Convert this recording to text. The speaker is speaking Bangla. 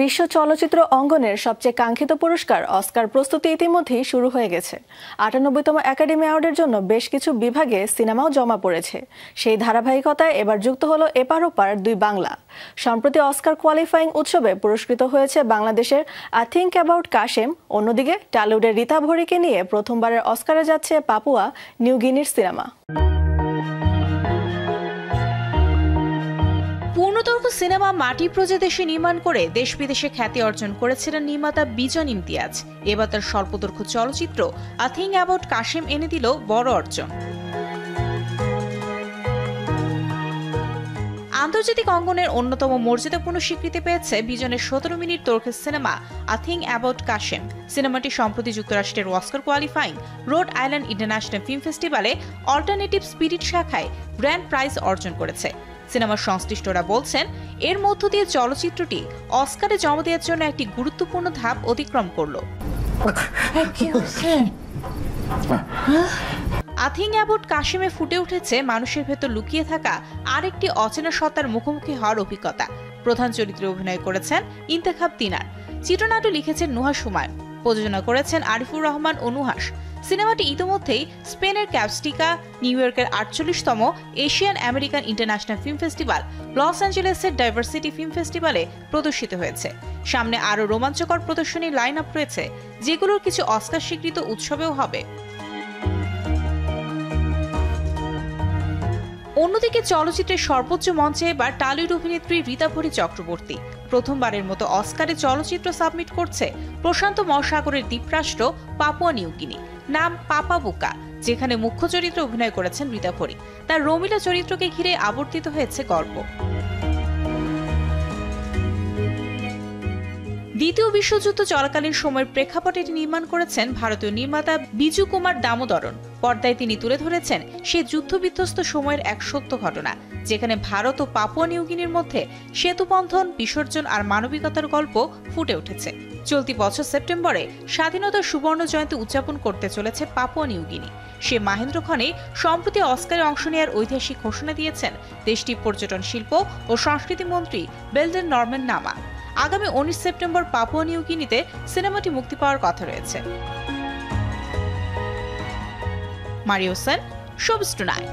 বিশ্ব চলচ্চিত্র অঙ্গনের সবচেয়ে কাঙ্ক্ষিত পুরস্কার অস্কার প্রস্তুতি ইতিমধ্যেই শুরু হয়ে গেছে। ৯৮তম একাডেমি অ্যাওয়ার্ডের জন্য বেশ কিছু বিভাগে সিনেমাও জমা পড়েছে। সেই ধারাবাহিকতায় এবার যুক্ত হলো এপার ওপার দুই বাংলা। সম্প্রতি অস্কার কোয়ালিফাইং উৎসবে পুরস্কৃত হয়েছে বাংলাদেশের আই থিংক অ্যাবাউট কাশেম। অন্যদিকে টলিউডের রীতা ভরিকে নিয়ে প্রথমবারের অস্কারে যাচ্ছে পাপুয়া নিউ গিনির সিনেমা। পূর্ণদৈর্ঘ্য সিনেমা মাটি প্রজাদেশে নির্মাণ করে দেশ বিদেশে খ্যাতি অর্জন করেছিলেন নির্মাতা বিজন ইমতিয়াজ। এবার তার স্বল্পদৈর্ঘ্য চলচ্চিত্র আই থিংক অ্যাবাউট কাশেম এনে দিল বড় অর্জন। আন্তর্জাতিক অঙ্গনের অন্যতম মর্যাদাপূর্ণ স্বীকৃতি পেয়েছে বিজনের ১৭ মিনিট দৈর্ঘ্যের cinema I think about Kashem. সিনেমাটি সম্প্রতি যুক্তরাষ্ট্রের Oscar qualifying road island international film ফেস্টিভ্যালে অল্টারনেটিভ স্পিরিট শাখায় গ্র্যান্ড প্রাইজ অর্জন করেছে। সিনেমার সংশ্লিষ্টরা বলছেন, এর মধ্য দিয়ে চলচ্চিত্রটি অস্কারে জমা দেওয়ার জন্য একটি গুরুত্বপূর্ণ ধাপ অতিক্রম করল। আই থিংক অ্যাবাউট কাশেমে ফুটে উঠেছে মানুষের ভেতর লুকিয়ে থাকা আরেকটি অচেনা সত্তার মুখোমুখি হওয়ার অভিজ্ঞতা। প্রধান চরিত্রে অভিনয় করেছেন ইন্তেখাব তিনার, চিত্রনাট্য লিখেছেন নুহাস হুমায়ুন, প্রযোজনা করেছেন আরিফুর রহমান ও নুহাস। সিনেমাটি ইতিমধ্যেই স্পেনের ক্যাপস্টিকা, নিউ ইয়র্কের ৪৮তম Asian American international film festival, লস অ্যাঞ্জেলেসের ডাইভার্সিটি ফিল্ম ফেস্টিভ্যালে প্রদর্শিত হয়েছে। সামনে আরও রোমাঞ্চকর প্রদর্শনীর লাইন আপ রয়েছে, যেগুলোর কিছু অস্কার স্বীকৃত উৎসবেও হবে। অন্যদিকে চলচ্চিত্রের সর্বোচ্চ মঞ্চে এবার টলিউড অভিনেত্রী রীতা ভরি চক্রবর্তী। প্রথমবারের মতো অস্কারে চলচ্চিত্র সাবমিট করছে প্রশান্ত মহাসাগরের দ্বীপরাষ্ট্র পাপুয়া নিউ গিনি। নাম পাপা বুকা, যেখানে মুখ্য চরিত্রে অভিনয় করেছেন রীতা ভরি। তার রমিলা চরিত্রকে ঘিরে আবর্তিত হয়েছে গল্প। দ্বিতীয় বিশ্বযুদ্ধ চলাকালীন সময়ের প্রেক্ষাপটে এটি নির্মাণ করেছেন ভারতীয় নির্মাতা বিজু কুমার দামোদরন। পর্দায় তিনি তুলে ধরেছেন সে যুদ্ধবিধ্বস্ত সময়ের এক সত্য ঘটনা, যেখানে ভারত ও পাপুয়া নিউগিনির মধ্যে সেতুবন্ধন, বিসর্জন আর মানবিকতার গল্প ফুটে উঠেছে। চলতি বছর সেপ্টেম্বরে স্বাধীনতার সুবর্ণ জয়ন্তী উদযাপন করতে চলেছে পাপুয়া নিউগিনি। সে মাহেন্দ্রক্ষণে সম্প্রতি অস্কারে অংশ নেওয়ার ঐতিহাসিক ঘোষণা দিয়েছেন দেশটির পর্যটন শিল্প ও সংস্কৃতি মন্ত্রী বেলডেন নরম্যান নামা। আগামী ১৯ সেপ্টেম্বর পাপুয়া নিউ গিনিতে সিনেমাটি মুক্তি পাওয়ার কথা রয়েছে। Mario Sen, showbiz tonight.